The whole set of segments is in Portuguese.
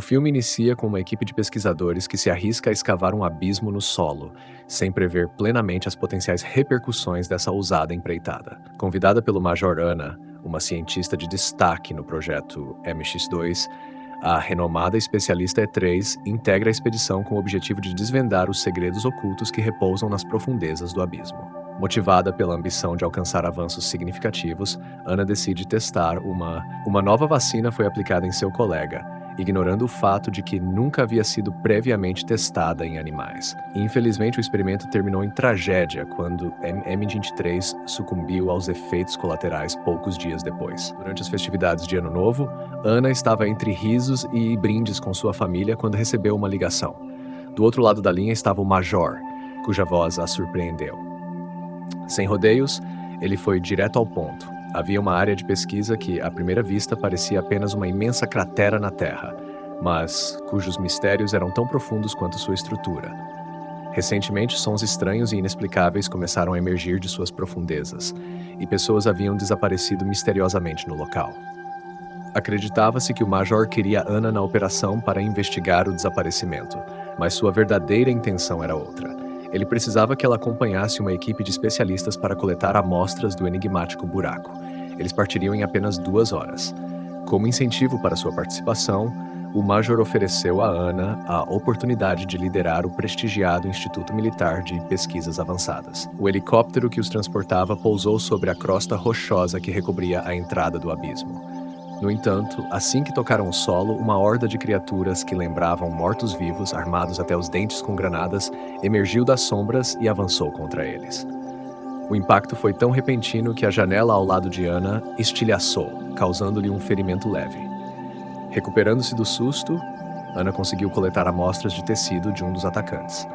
O filme inicia com uma equipe de pesquisadores que se arrisca a escavar um abismo no solo, sem prever plenamente as potenciais repercussões dessa ousada empreitada. Convidada pelo Major Anna, uma cientista de destaque no projeto MX2, a renomada especialista E3 integra a expedição com o objetivo de desvendar os segredos ocultos que repousam nas profundezas do abismo. Motivada pela ambição de alcançar avanços significativos, Anna decide testar uma nova vacina foi aplicada em seu colega, ignorando o fato de que nunca havia sido previamente testada em animais. Infelizmente, o experimento terminou em tragédia quando M23 sucumbiu aos efeitos colaterais poucos dias depois. Durante as festividades de Ano Novo, Anna estava entre risos e brindes com sua família quando recebeu uma ligação. Do outro lado da linha estava o Major, cuja voz a surpreendeu. Sem rodeios, ele foi direto ao ponto. Havia uma área de pesquisa que, à primeira vista, parecia apenas uma imensa cratera na Terra, mas cujos mistérios eram tão profundos quanto sua estrutura. Recentemente, sons estranhos e inexplicáveis começaram a emergir de suas profundezas, e pessoas haviam desaparecido misteriosamente no local. Acreditava-se que o Major queria Anna na operação para investigar o desaparecimento, mas sua verdadeira intenção era outra. Ele precisava que ela acompanhasse uma equipe de especialistas para coletar amostras do enigmático buraco. Eles partiriam em apenas 2 horas. Como incentivo para sua participação, o Major ofereceu a Anna a oportunidade de liderar o prestigiado Instituto Militar de Pesquisas Avançadas. O helicóptero que os transportava pousou sobre a crosta rochosa que recobria a entrada do abismo. No entanto, assim que tocaram o solo, uma horda de criaturas que lembravam mortos-vivos, armados até os dentes com granadas, emergiu das sombras e avançou contra eles. O impacto foi tão repentino que a janela ao lado de Anna estilhaçou, causando-lhe um ferimento leve. Recuperando-se do susto, Anna conseguiu coletar amostras de tecido de um dos atacantes.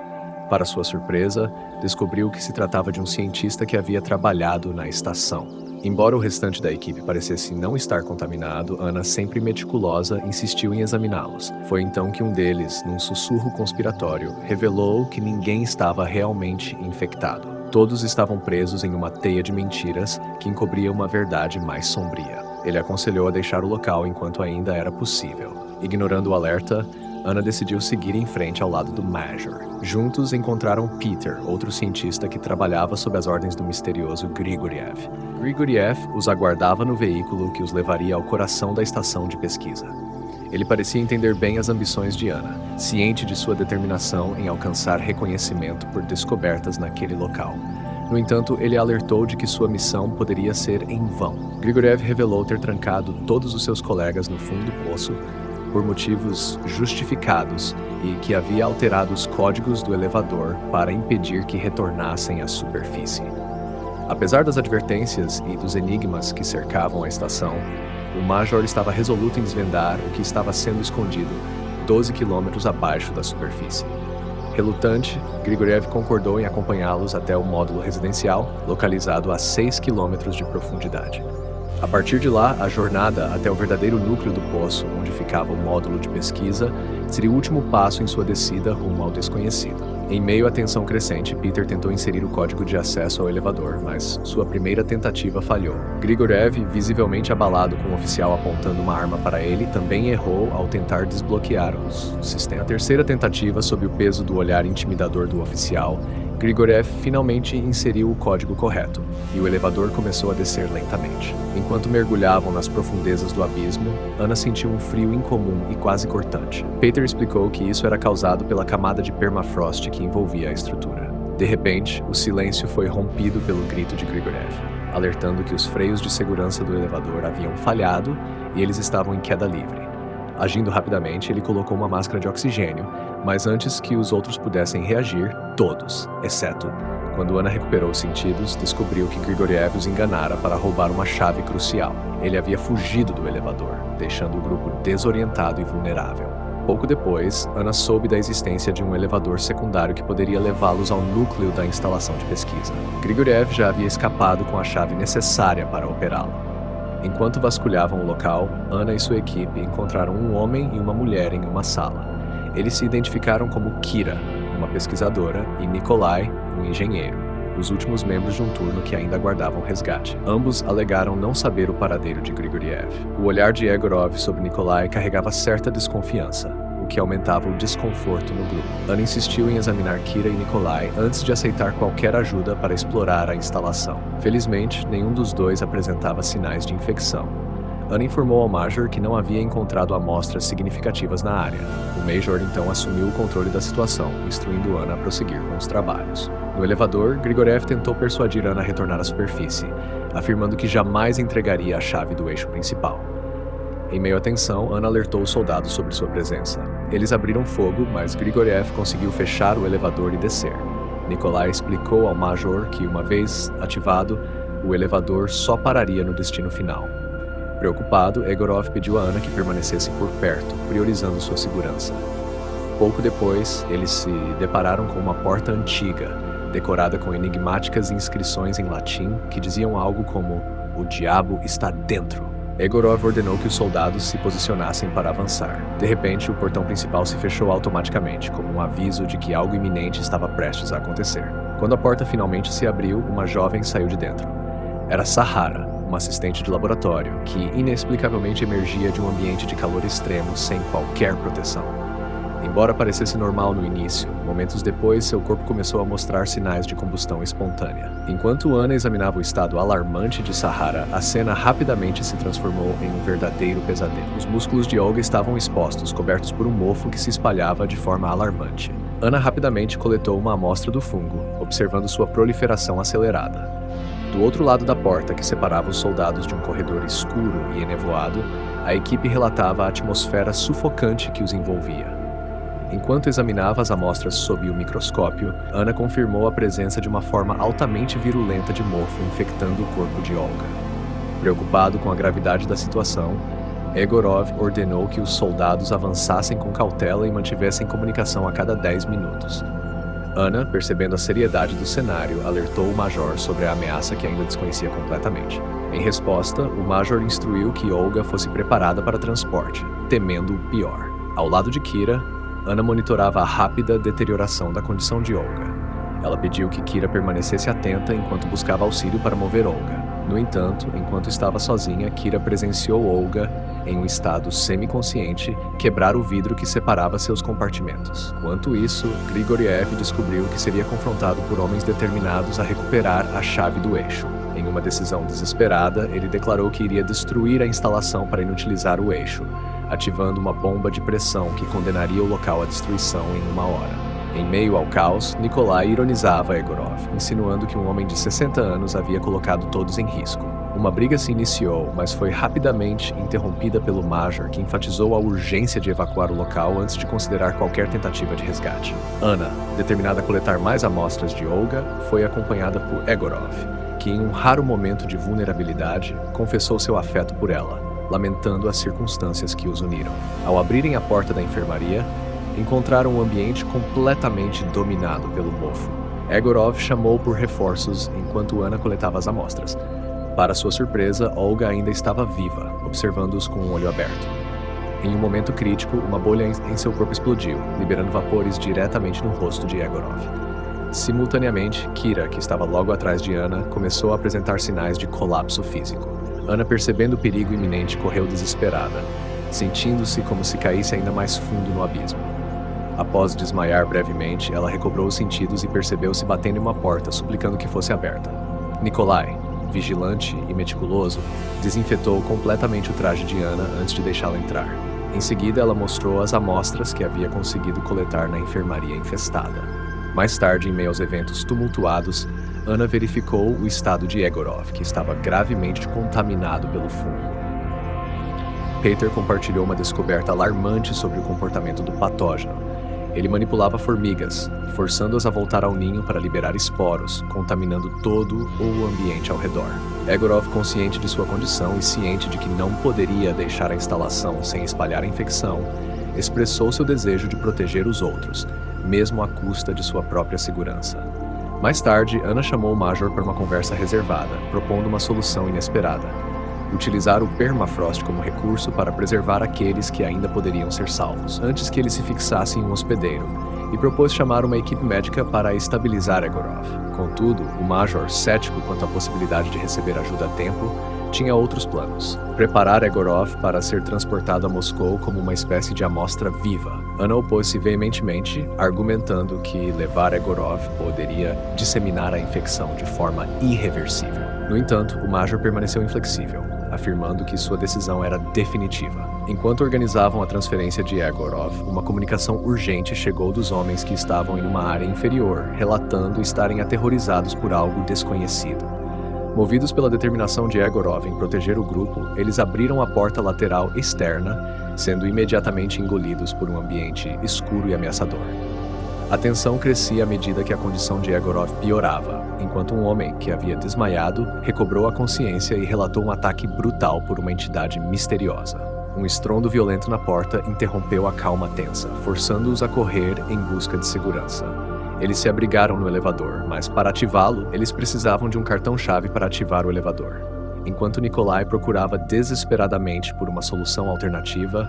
Para sua surpresa, descobriu que se tratava de um cientista que havia trabalhado na estação. Embora o restante da equipe parecesse não estar contaminado, Anna, sempre meticulosa, insistiu em examiná-los. Foi então que um deles, num sussurro conspiratório, revelou que ninguém estava realmente infectado. Todos estavam presos em uma teia de mentiras que encobria uma verdade mais sombria. Ele aconselhou a deixar o local enquanto ainda era possível. Ignorando o alerta, Anna decidiu seguir em frente ao lado do Major. Juntos encontraram Peter, outro cientista que trabalhava sob as ordens do misterioso Grigoriev. Grigoriev os aguardava no veículo que os levaria ao coração da estação de pesquisa. Ele parecia entender bem as ambições de Anna, ciente de sua determinação em alcançar reconhecimento por descobertas naquele local. No entanto, ele alertou de que sua missão poderia ser em vão. Grigoriev revelou ter trancado todos os seus colegas no fundo do poço por motivos justificados e que havia alterado os códigos do elevador para impedir que retornassem à superfície. Apesar das advertências e dos enigmas que cercavam a estação, o Major estava resoluto em desvendar o que estava sendo escondido 12 quilômetros abaixo da superfície. Relutante, Grigoriev concordou em acompanhá-los até o módulo residencial, localizado a 6 quilômetros de profundidade. A partir de lá, a jornada até o verdadeiro núcleo do poço, onde ficava o módulo de pesquisa, seria o último passo em sua descida rumo ao desconhecido. Em meio à tensão crescente, Peter tentou inserir o código de acesso ao elevador, mas sua primeira tentativa falhou. Grigoriev, visivelmente abalado com o oficial apontando uma arma para ele, também errou ao tentar desbloquear os sistemas. Na terceira tentativa, sob o peso do olhar intimidador do oficial, Grigoriev finalmente inseriu o código correto, e o elevador começou a descer lentamente. Enquanto mergulhavam nas profundezas do abismo, Anna sentiu um frio incomum e quase cortante. Peter explicou que isso era causado pela camada de permafrost que envolvia a estrutura. De repente, o silêncio foi rompido pelo grito de Grigoriev, alertando que os freios de segurança do elevador haviam falhado e eles estavam em queda livre. Agindo rapidamente, ele colocou uma máscara de oxigênio, mas antes que os outros pudessem reagir, todos, exceto, quando Anna recuperou os sentidos, descobriu que Grigoriev os enganara para roubar uma chave crucial. Ele havia fugido do elevador, deixando o grupo desorientado e vulnerável. Pouco depois, Anna soube da existência de um elevador secundário que poderia levá-los ao núcleo da instalação de pesquisa. Grigoriev já havia escapado com a chave necessária para operá-lo. Enquanto vasculhavam o local, Anna e sua equipe encontraram um homem e uma mulher em uma sala. Eles se identificaram como Kira, uma pesquisadora, e Nikolai, um engenheiro. os últimos membros de um turno que ainda aguardavam resgate. Ambos alegaram não saber o paradeiro de Grigoriev. O olhar de Egorov sobre Nikolai carregava certa desconfiança, o que aumentava o desconforto no grupo. Ana insistiu em examinar Kira e Nikolai antes de aceitar qualquer ajuda para explorar a instalação. Felizmente, nenhum dos dois apresentava sinais de infecção. Ana informou ao Major que não havia encontrado amostras significativas na área. O Major então assumiu o controle da situação, instruindo Ana a prosseguir com os trabalhos. No elevador, Grigoriev tentou persuadir Ana a retornar à superfície, afirmando que jamais entregaria a chave do eixo principal. Em meio à tensão, Ana alertou os soldados sobre sua presença. Eles abriram fogo, mas Grigoriev conseguiu fechar o elevador e descer. Nikolai explicou ao Major que, uma vez ativado, o elevador só pararia no destino final. Preocupado, Egorov pediu a Ana que permanecesse por perto, priorizando sua segurança. Pouco depois, eles se depararam com uma porta antiga, decorada com enigmáticas inscrições em latim que diziam algo como "O diabo está dentro". Egorov ordenou que os soldados se posicionassem para avançar. De repente, o portão principal se fechou automaticamente, como um aviso de que algo iminente estava prestes a acontecer. Quando a porta finalmente se abriu, uma jovem saiu de dentro. Era Sahara, uma assistente de laboratório, que inexplicavelmente emergia de um ambiente de calor extremo sem qualquer proteção. Embora parecesse normal no início, momentos depois seu corpo começou a mostrar sinais de combustão espontânea. Enquanto Ana examinava o estado alarmante de Sahara, a cena rapidamente se transformou em um verdadeiro pesadelo. Os músculos de Olga estavam expostos, cobertos por um mofo que se espalhava de forma alarmante. Ana rapidamente coletou uma amostra do fungo, observando sua proliferação acelerada. Do outro lado da porta que separava os soldados de um corredor escuro e enevoado, a equipe relatava a atmosfera sufocante que os envolvia. Enquanto examinava as amostras sob o microscópio, Ana confirmou a presença de uma forma altamente virulenta de mofo infectando o corpo de Olga. Preocupado com a gravidade da situação, Egorov ordenou que os soldados avançassem com cautela e mantivessem comunicação a cada 10 minutos. Ana, percebendo a seriedade do cenário, alertou o Major sobre a ameaça que ainda desconhecia completamente. Em resposta, o Major instruiu que Olga fosse preparada para transporte, temendo o pior. Ao lado de Kira, Ana monitorava a rápida deterioração da condição de Olga. Ela pediu que Kira permanecesse atenta enquanto buscava auxílio para mover Olga. No entanto, enquanto estava sozinha, Kira presenciou Olga, em um estado semiconsciente, quebrar o vidro que separava seus compartimentos. Enquanto isso, Grigoriev descobriu que seria confrontado por homens determinados a recuperar a chave do eixo. Em uma decisão desesperada, ele declarou que iria destruir a instalação para inutilizar o eixo, ativando uma bomba de pressão que condenaria o local à destruição em 1 hora. Em meio ao caos, Nikolai ironizava Egorov, insinuando que um homem de 60 anos havia colocado todos em risco. Uma briga se iniciou, mas foi rapidamente interrompida pelo Major, que enfatizou a urgência de evacuar o local antes de considerar qualquer tentativa de resgate. Ana, determinada a coletar mais amostras de Olga, foi acompanhada por Egorov, que em um raro momento de vulnerabilidade, confessou seu afeto por ela, lamentando as circunstâncias que os uniram. Ao abrirem a porta da enfermaria, encontraram um ambiente completamente dominado pelo mofo. Egorov chamou por reforços enquanto Ana coletava as amostras. Para sua surpresa, Olga ainda estava viva, observando-os com um olho aberto. Em um momento crítico, uma bolha em seu corpo explodiu, liberando vapores diretamente no rosto de Egorov. Simultaneamente, Kira, que estava logo atrás de Ana, começou a apresentar sinais de colapso físico. Ana, percebendo o perigo iminente, correu desesperada, sentindo-se como se caísse ainda mais fundo no abismo. Após desmaiar brevemente, ela recobrou os sentidos e percebeu-se batendo em uma porta, suplicando que fosse aberta. Nikolai, vigilante e meticuloso, desinfetou completamente o traje de Ana antes de deixá-la entrar. Em seguida, ela mostrou as amostras que havia conseguido coletar na enfermaria infestada. Mais tarde, em meio aos eventos tumultuados, Ana verificou o estado de Egorov, que estava gravemente contaminado pelo fungo. Peter compartilhou uma descoberta alarmante sobre o comportamento do patógeno. Ele manipulava formigas, forçando-as a voltar ao ninho para liberar esporos, contaminando todo o ambiente ao redor. Egorov, consciente de sua condição e ciente de que não poderia deixar a instalação sem espalhar a infecção, expressou seu desejo de proteger os outros, mesmo à custa de sua própria segurança. Mais tarde, Ana chamou o Major para uma conversa reservada, propondo uma solução inesperada: utilizar o permafrost como recurso para preservar aqueles que ainda poderiam ser salvos, antes que ele se fixasse em um hospedeiro, e propôs chamar uma equipe médica para estabilizar Egorov. Contudo, o Major, cético quanto à possibilidade de receber ajuda a tempo, tinha outros planos. Preparar Egorov para ser transportado a Moscou como uma espécie de amostra viva. Ana opôs-se veementemente, argumentando que levar Egorov poderia disseminar a infecção de forma irreversível. No entanto, o Major permaneceu inflexível, afirmando que sua decisão era definitiva. Enquanto organizavam a transferência de Egorov, uma comunicação urgente chegou dos homens que estavam em uma área inferior, relatando estarem aterrorizados por algo desconhecido. Movidos pela determinação de Egorov em proteger o grupo, eles abriram a porta lateral externa, sendo imediatamente engolidos por um ambiente escuro e ameaçador. A tensão crescia à medida que a condição de Egorov piorava, enquanto um homem que havia desmaiado recobrou a consciência e relatou um ataque brutal por uma entidade misteriosa. Um estrondo violento na porta interrompeu a calma tensa, forçando-os a correr em busca de segurança. Eles se abrigaram no elevador, mas para ativá-lo, eles precisavam de um cartão-chave para ativar o elevador. Enquanto Nikolai procurava desesperadamente por uma solução alternativa,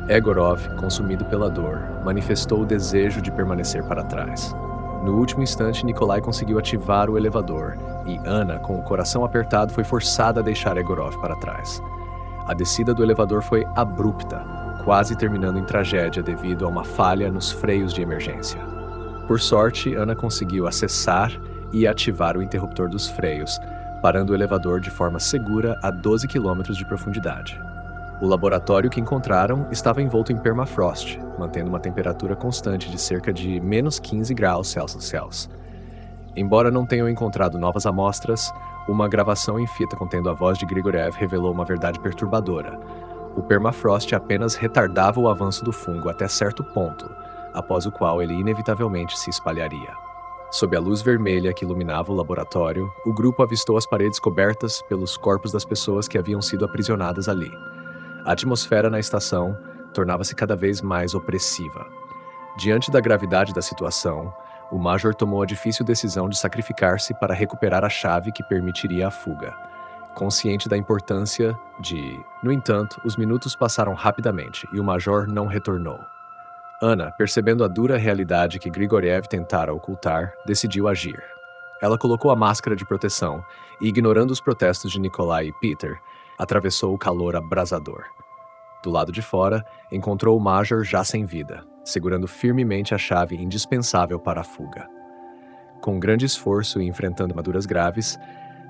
Egorov, consumido pela dor, manifestou o desejo de permanecer para trás. No último instante, Nikolai conseguiu ativar o elevador e Ana, com o coração apertado, foi forçada a deixar Egorov para trás. A descida do elevador foi abrupta, quase terminando em tragédia devido a uma falha nos freios de emergência. Por sorte, Ana conseguiu acessar e ativar o interruptor dos freios, parando o elevador de forma segura a 12 quilômetros de profundidade. O laboratório que encontraram estava envolto em permafrost, mantendo uma temperatura constante de cerca de menos 15 graus Celsius. Embora não tenham encontrado novas amostras, uma gravação em fita contendo a voz de Grigoriev revelou uma verdade perturbadora. O permafrost apenas retardava o avanço do fungo até certo ponto, após o qual ele inevitavelmente se espalharia. Sob a luz vermelha que iluminava o laboratório, o grupo avistou as paredes cobertas pelos corpos das pessoas que haviam sido aprisionadas ali. A atmosfera na estação tornava-se cada vez mais opressiva. Diante da gravidade da situação, o Major tomou a difícil decisão de sacrificar-se para recuperar a chave que permitiria a fuga, consciente da importância de... No entanto, os minutos passaram rapidamente e o Major não retornou. Ana, percebendo a dura realidade que Grigoriev tentara ocultar, decidiu agir. Ela colocou a máscara de proteção e, ignorando os protestos de Nikolai e Peter, atravessou o calor abrasador. Do lado de fora, encontrou o Major já sem vida, segurando firmemente a chave indispensável para a fuga. Com grande esforço e enfrentando armaduras graves,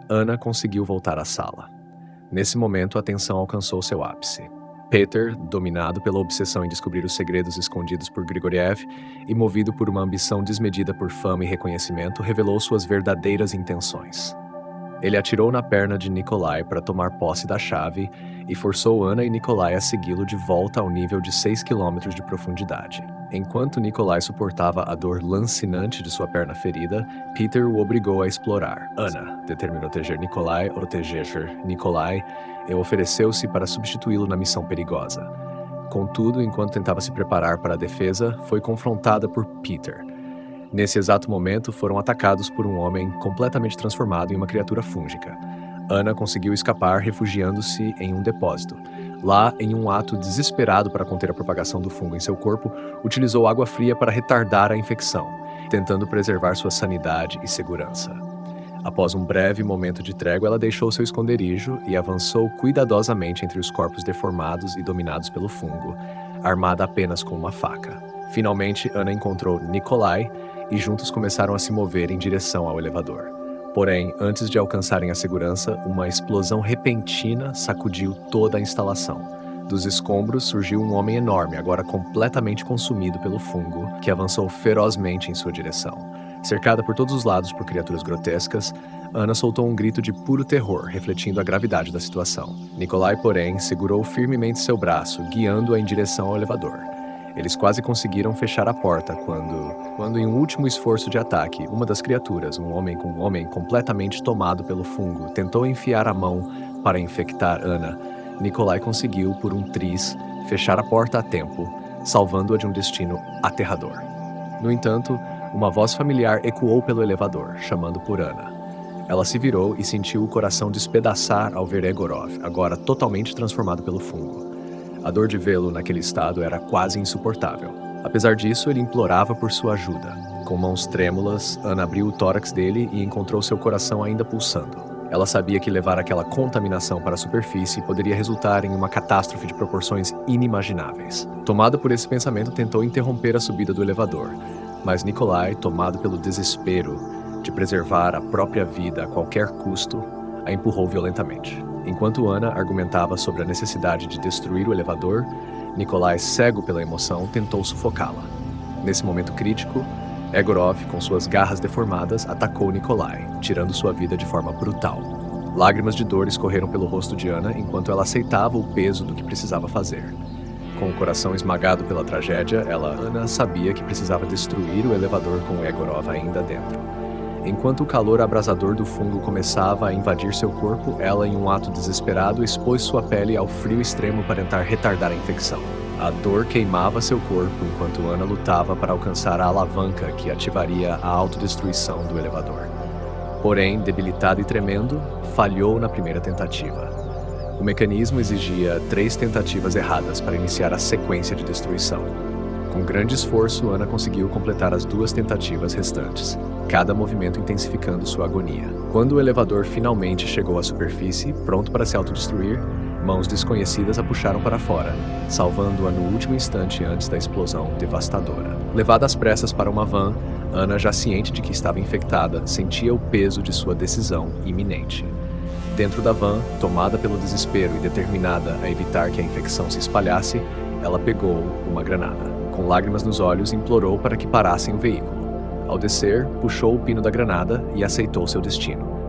Ana conseguiu voltar à sala. Nesse momento, a tensão alcançou seu ápice. Peter, dominado pela obsessão em descobrir os segredos escondidos por Grigoriev e movido por uma ambição desmedida por fama e reconhecimento, revelou suas verdadeiras intenções. Ele atirou na perna de Nikolai para tomar posse da chave e forçou Ana e Nikolai a segui-lo de volta ao nível de 6 quilômetros de profundidade. Enquanto Nikolai suportava a dor lancinante de sua perna ferida, Peter o obrigou a explorar. Ana determinou proteger Nikolai e ofereceu-se para substituí-lo na missão perigosa. Contudo, enquanto tentava se preparar para a defesa, foi confrontada por Peter. Nesse exato momento, foram atacados por um homem completamente transformado em uma criatura fúngica. Ana conseguiu escapar refugiando-se em um depósito. Lá, em um ato desesperado para conter a propagação do fungo em seu corpo, utilizou água fria para retardar a infecção, tentando preservar sua sanidade e segurança. Após um breve momento de trégua, ela deixou seu esconderijo e avançou cuidadosamente entre os corpos deformados e dominados pelo fungo, armada apenas com uma faca. Finalmente, Ana encontrou Nikolai e juntos começaram a se mover em direção ao elevador. Porém, antes de alcançarem a segurança, uma explosão repentina sacudiu toda a instalação. Dos escombros surgiu um homem enorme, agora completamente consumido pelo fungo, que avançou ferozmente em sua direção. Cercada por todos os lados por criaturas grotescas, Ana soltou um grito de puro terror, refletindo a gravidade da situação. Nikolai, porém, segurou firmemente seu braço, guiando-a em direção ao elevador. Eles quase conseguiram fechar a porta quando em um último esforço de ataque, uma das criaturas, um homem completamente tomado pelo fungo, tentou enfiar a mão para infectar Ana. Nikolai conseguiu, por um triz, fechar a porta a tempo, salvando-a de um destino aterrador. No entanto, uma voz familiar ecoou pelo elevador, chamando por Ana. Ela se virou e sentiu o coração despedaçar ao ver Egorov, agora totalmente transformado pelo fungo. A dor de vê-lo naquele estado era quase insuportável. Apesar disso, ele implorava por sua ajuda. Com mãos trêmulas, Ana abriu o tórax dele e encontrou seu coração ainda pulsando. Ela sabia que levar aquela contaminação para a superfície poderia resultar em uma catástrofe de proporções inimagináveis. Tomada por esse pensamento, tentou interromper a subida do elevador, mas Nikolai, tomado pelo desespero de preservar a própria vida a qualquer custo, a empurrou violentamente. Enquanto Ana argumentava sobre a necessidade de destruir o elevador, Nikolai, cego pela emoção, tentou sufocá-la. Nesse momento crítico, Egorov, com suas garras deformadas, atacou Nikolai, tirando sua vida de forma brutal. Lágrimas de dor escorreram pelo rosto de Ana enquanto ela aceitava o peso do que precisava fazer. Com o coração esmagado pela tragédia, Ana, sabia que precisava destruir o elevador com Egorov ainda dentro. Enquanto o calor abrasador do fungo começava a invadir seu corpo, ela, em um ato desesperado, expôs sua pele ao frio extremo para tentar retardar a infecção. A dor queimava seu corpo enquanto Ana lutava para alcançar a alavanca que ativaria a autodestruição do elevador. Porém, debilitado e tremendo, falhou na primeira tentativa. O mecanismo exigia 3 tentativas erradas para iniciar a sequência de destruição. Com grande esforço, Ana conseguiu completar as 2 tentativas restantes, cada movimento intensificando sua agonia. Quando o elevador finalmente chegou à superfície, pronto para se autodestruir, mãos desconhecidas a puxaram para fora, salvando-a no último instante antes da explosão devastadora. Levada às pressas para uma van, Ana, já ciente de que estava infectada, sentia o peso de sua decisão iminente. Dentro da van, tomada pelo desespero e determinada a evitar que a infecção se espalhasse, ela pegou uma granada. Com lágrimas nos olhos, implorou para que parassem o veículo. Ao descer, puxou o pino da granada e aceitou seu destino.